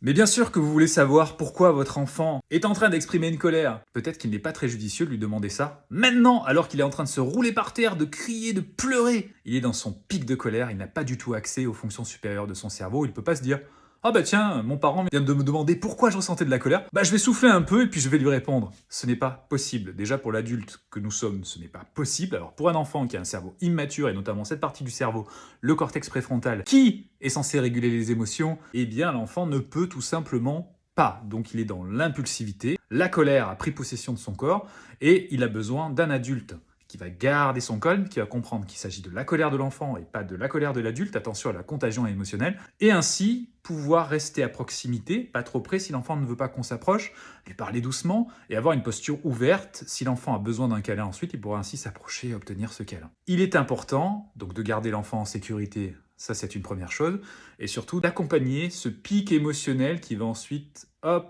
Mais bien sûr que vous voulez savoir pourquoi votre enfant est en train d'exprimer une colère. Peut-être qu'il n'est pas très judicieux de lui demander ça maintenant, alors qu'il est en train de se rouler par terre, de crier, de pleurer. Il est dans son pic de colère, il n'a pas du tout accès aux fonctions supérieures de son cerveau, il peut pas se dire ah bah tiens, mon parent vient de me demander pourquoi je ressentais de la colère. Bah je vais souffler un peu et puis je vais lui répondre. Ce n'est pas possible. Déjà pour l'adulte que nous sommes, ce n'est pas possible. Alors pour un enfant qui a un cerveau immature et notamment cette partie du cerveau, le cortex préfrontal, qui est censé réguler les émotions, eh bien l'enfant ne peut tout simplement pas. Donc il est dans l'impulsivité, la colère a pris possession de son corps et il a besoin d'un adulte qui va garder son calme, qui va comprendre qu'il s'agit de la colère de l'enfant et pas de la colère de l'adulte, attention à la contagion émotionnelle, et ainsi pouvoir rester à proximité, pas trop près si l'enfant ne veut pas qu'on s'approche, lui parler doucement et avoir une posture ouverte. Si l'enfant a besoin d'un câlin ensuite, il pourra ainsi s'approcher et obtenir ce câlin. Il est important donc de garder l'enfant en sécurité, ça c'est une première chose, et surtout d'accompagner ce pic émotionnel qui va ensuite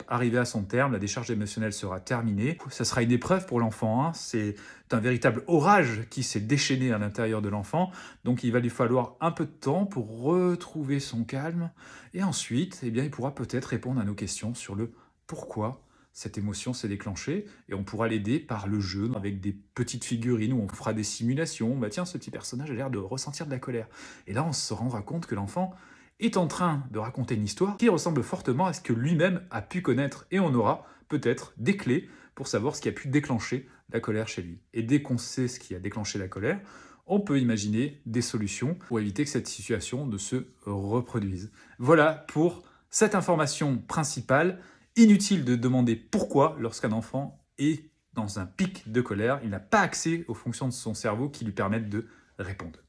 arriver à son terme, la décharge émotionnelle sera terminée. Ça sera une épreuve pour l'enfant, hein. C'est un véritable orage qui s'est déchaîné à l'intérieur de l'enfant, donc il va lui falloir un peu de temps pour retrouver son calme, et ensuite, eh bien, il pourra peut-être répondre à nos questions sur le pourquoi cette émotion s'est déclenchée, et on pourra l'aider par le jeu, avec des petites figurines où on fera des simulations. Bah tiens, ce petit personnage a l'air de ressentir de la colère. Et là, on se rendra compte que l'enfant est en train de raconter une histoire qui ressemble fortement à ce que lui-même a pu connaître, et on aura peut-être des clés pour savoir ce qui a pu déclencher la colère chez lui. Et dès qu'on sait ce qui a déclenché la colère, on peut imaginer des solutions pour éviter que cette situation ne se reproduise. Voilà pour cette information principale. Inutile de demander pourquoi lorsqu'un enfant est dans un pic de colère, il n'a pas accès aux fonctions de son cerveau qui lui permettent de répondre.